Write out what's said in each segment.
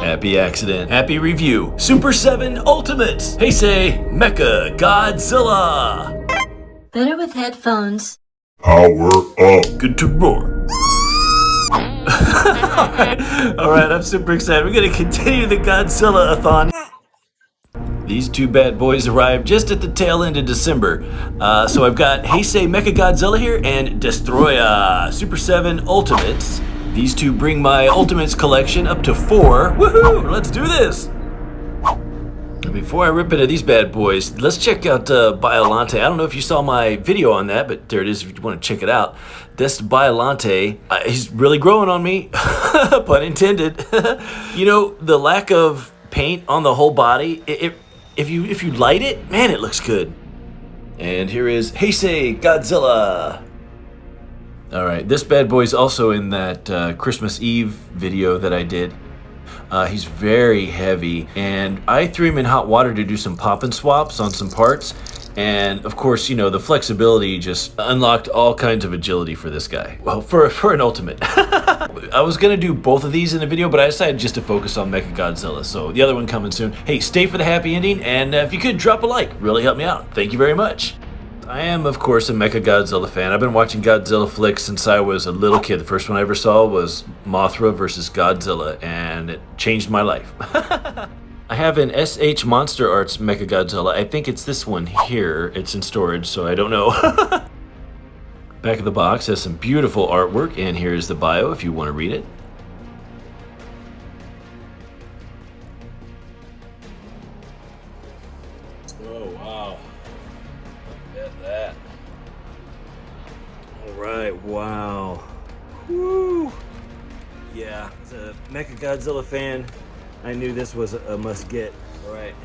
Happy accident. Happy review. Super 7 Ultimates. Heisei Mechagodzilla. Better with headphones. Power up. Good to roar. Alright, I'm super excited. We're gonna continue the Godzilla-a-thon. These two bad boys arrived just at the tail end of December. So I've got Heisei Mechagodzilla here and Destroya Super 7 Ultimates. These two bring my Ultimates collection up to 4. Woohoo! Let's do this! Before I rip into these bad boys, let's check out Biolante. I don't know if you saw my video on that, but there it is if you want to check it out. This Biolante, he's really growing on me, pun intended. You know, the lack of paint on the whole body, if you light it, man, it looks good. And here is Heisei Godzilla. Alright, this bad boy's also in that Christmas Eve video that I did. He's very heavy, and I threw him in hot water to do some pop and swaps on some parts. And of course, you know, the flexibility just unlocked all kinds of agility for this guy. Well, for an ultimate. I was gonna do both of these in the video, but I decided just to focus on Mechagodzilla, so the other one coming soon. Hey, stay for the happy ending, and if you could, drop a like. Really help me out. Thank you very much. I am, of course, a Mechagodzilla fan. I've been watching Godzilla flicks since I was a little kid. The first one I ever saw was Mothra versus Godzilla, and it changed my life. I have an SH Monster Arts Mechagodzilla. I think it's this one here. It's in storage, so I don't know. Back of the box has some beautiful artwork, and here's the bio if you want to read it. Oh, wow. Look at that. Alright, wow. Woo! Yeah, as a Mechagodzilla fan, I knew this was a must-get. Alright.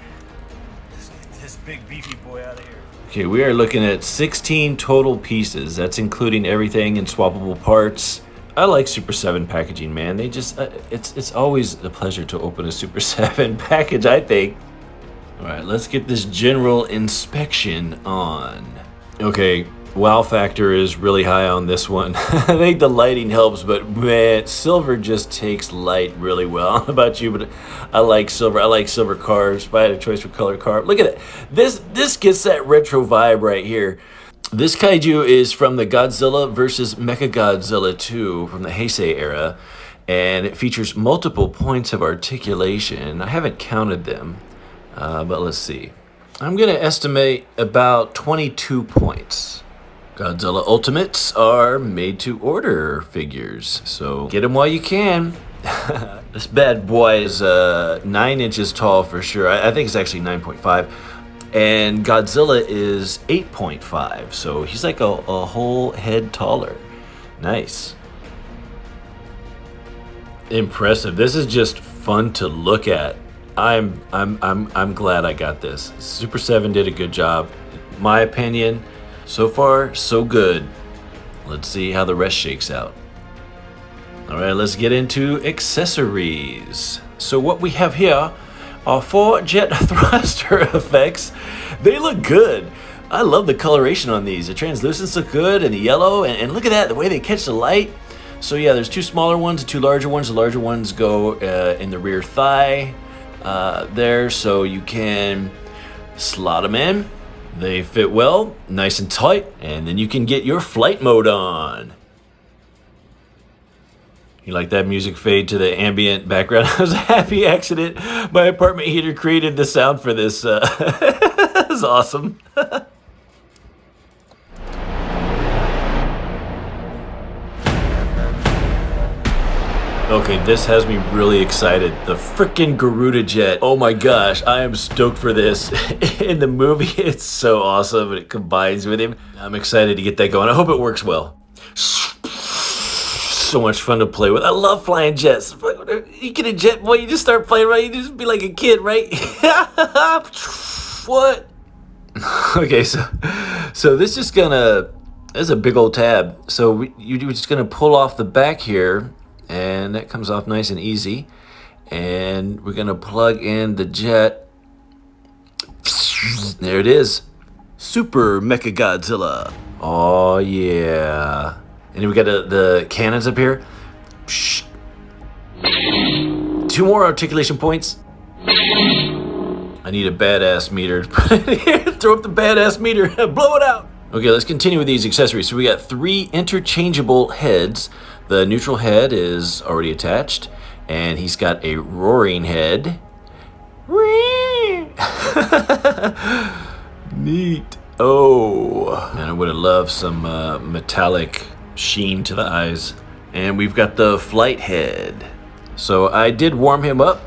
Let's get this big beefy boy out of here. Okay, we are looking at 16 total pieces. That's including everything in swappable parts. I like Super 7 packaging, man. They just, it's always a pleasure to open a Super 7 package, I think. Alright, let's get this general inspection on. Okay, wow factor is really high on this one. I think the lighting helps, but man, silver just takes light really well. I don't know about you, but I like silver. I like silver cars. If I had a choice for color car, look at it. This gets that retro vibe right here. This kaiju is from the Godzilla vs. Mechagodzilla 2 from the Heisei era, and it features multiple points of articulation. I haven't counted them, but let's see. I'm gonna estimate about 22 points. Godzilla Ultimates are made-to-order figures, so get them while you can. This bad boy is 9 inches tall for sure. I think it's actually 9.5. And Godzilla is 8.5, so he's like a whole head taller. Nice. Impressive. This is just fun to look at. I'm glad I got this. Super 7 did a good job. My opinion, so far, so good. Let's see how the rest shakes out. Alright, let's get into accessories. So what we have here are 4 jet thruster effects. They look good. I love the coloration on these. The translucents look good, and the yellow, and look at that, the way they catch the light. So yeah, there's 2 smaller ones and 2 larger ones. The larger ones go in the rear thigh there, so you can slot them in. They fit well, nice and tight, and then you can get your flight mode on. You like that music fade to the ambient background? It was a happy accident. My apartment heater created the sound for this. It was awesome. Okay, this has me really excited. The frickin' Garuda jet. Oh my gosh, I am stoked for this. In the movie, it's so awesome, and it combines with him. I'm excited to get that going. I hope it works well. So much fun to play with. I love flying jets. You get a jet, boy, you just start playing, right? You just be like a kid, right? What? Okay, so this is gonna, this is a big old tab. So you're just gonna pull off the back here, and that comes off nice and easy. And we're gonna plug in the jet. There it is. Super Mechagodzilla. Oh yeah. And then we got the cannons up here. 2 more articulation points. I need a badass meter to put in here. Throw up the badass meter. Blow it out. Okay, let's continue with these accessories. So we got 3 interchangeable heads. The neutral head is already attached. And he's got a roaring head. Neat. Oh, man, I would have loved some metallic sheen to the eyes. And we've got the flight head. So I did warm him up.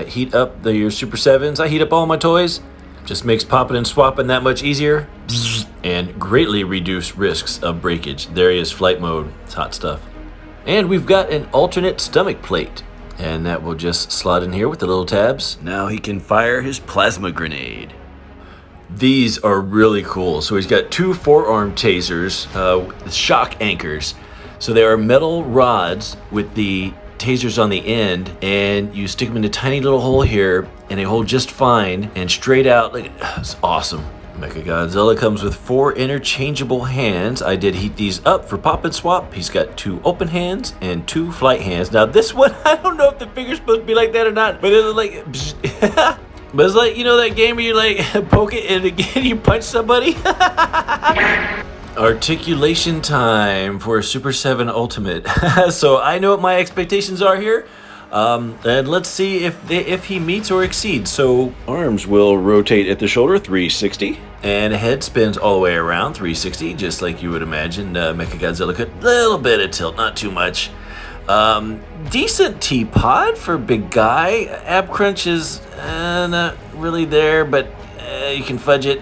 Heat up your Super 7s. I heat up all my toys. Just makes popping and swapping that much easier. And greatly reduce risks of breakage. There he is, flight mode. It's hot stuff. And we've got an alternate stomach plate. And that will just slot in here with the little tabs. Now he can fire his plasma grenade. These are really cool. So he's got 2 forearm tasers with shock anchors. So they are metal rods with the tasers on the end, and you stick them in a tiny little hole here, and they hold just fine and straight out. Like, it's awesome. Mechagodzilla comes with 4 interchangeable hands. I did heat these up for pop and swap. He's got 2 open hands and 2 flight hands. Now this one, I don't know if the finger's supposed to be like that or not, but it's like, but it's like, you know that game where you like poke it and again you punch somebody? Articulation time for Super 7 Ultimate. So I know what my expectations are here. And let's see if he meets or exceeds. So arms will rotate at the shoulder 360, and head spins all the way around 360, just like you would imagine Mechagodzilla could. Little bit of tilt, not too much. Decent T-pod for big guy. Ab crunch is not really there, but you can fudge it.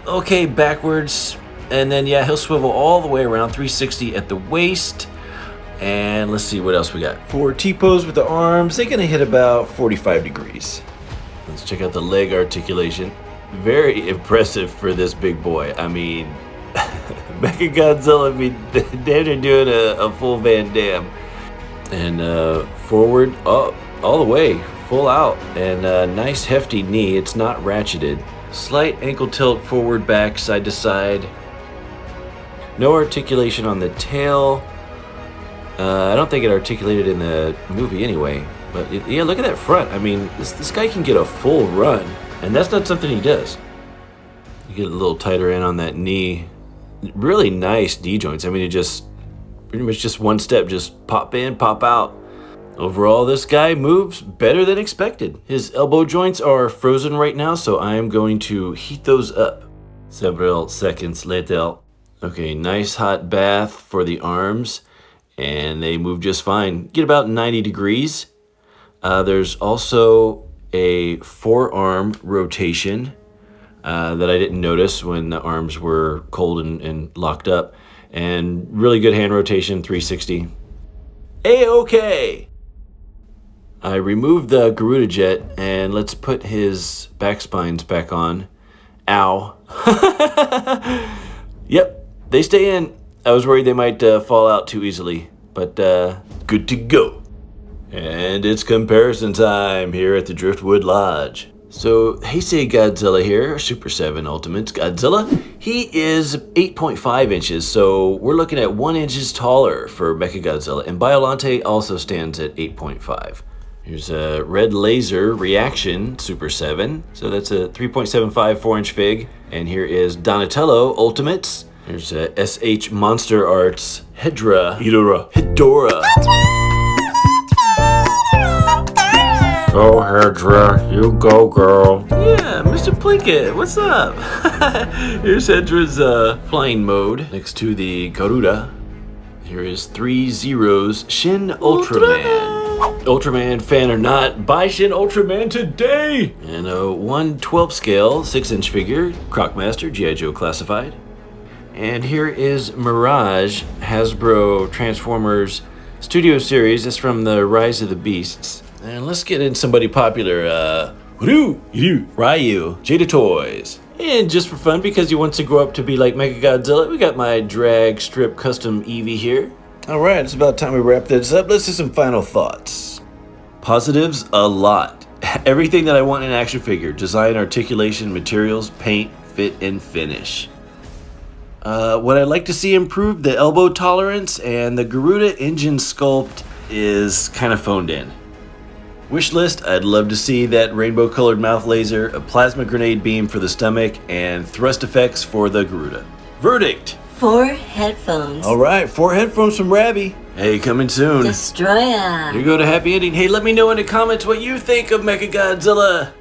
Okay, backwards. And then, yeah, he'll swivel all the way around 360 at the waist. And let's see what else we got. 4 T-pose with the arms. They're going to hit about 45 degrees. Let's check out the leg articulation. Very impressive for this big boy. I mean, Mechagodzilla, I mean, they're doing a full Van Damme. And forward, up, all the way, full out. And nice hefty knee. It's not ratcheted. Slight ankle tilt forward, back, side to side. No articulation on the tail. I don't think it articulated in the movie anyway. But yeah, look at that front. I mean, this guy can get a full run. And that's not something he does. You get a little tighter in on that knee. Really nice knee joints. I mean, it just pretty much just one step. Just pop in, pop out. Overall, this guy moves better than expected. His elbow joints are frozen right now, so I am going to heat those up. Several seconds later. Okay, nice hot bath for the arms, and they move just fine. Get about 90 degrees. There's also a forearm rotation that I didn't notice when the arms were cold and locked up. And really good hand rotation, 360. A-okay! I removed the Garuda jet, and let's put his back spines back on. Ow. Yep. They stay in. I was worried they might fall out too easily, but good to go. And it's comparison time here at the Driftwood Lodge. So HEISEI Godzilla here, Super 7 Ultimate Godzilla. He is 8.5 inches, so we're looking at 1 inch taller for Mechagodzilla. And Biollante also stands at 8.5. Here's a red laser reaction Super 7. So that's a 3.75 4-inch fig. And here is Donatello Ultimates. There's SH Monster Arts Hedorah. Go, Hedorah. You go, girl. Yeah, Mr. Plinkett, what's up? Here's Hedra's flying mode next to the Garuda. Here is 3 zeros Shin Ultraman. Ultraman fan or not, buy Shin Ultraman today! And a 1/12 scale 6-inch figure, Crocmaster, G.I. Joe classified. And here is Mirage, Hasbro Transformers Studio Series. It's from the Rise of the Beasts. And let's get in somebody popular, Ryu, Jada Toys. And just for fun, because he wants to grow up to be like Mechagodzilla, we got my drag strip custom Eevee here. Alright, it's about time we wrap this up. Let's do some final thoughts. Positives, a lot. Everything that I want in an action figure. Design, articulation, materials, paint, fit, and finish. What I'd like to see improved, the elbow tolerance, and the Garuda engine sculpt is kind of phoned in. Wish list, I'd love to see that rainbow colored mouth laser, a plasma grenade beam for the stomach, and thrust effects for the Garuda. Verdict! 4 headphones. Alright, 4 headphones from Rabby. Hey, coming soon. Destroyer. Here you go to Happy Ending. Hey, let me know in the comments what you think of Mechagodzilla.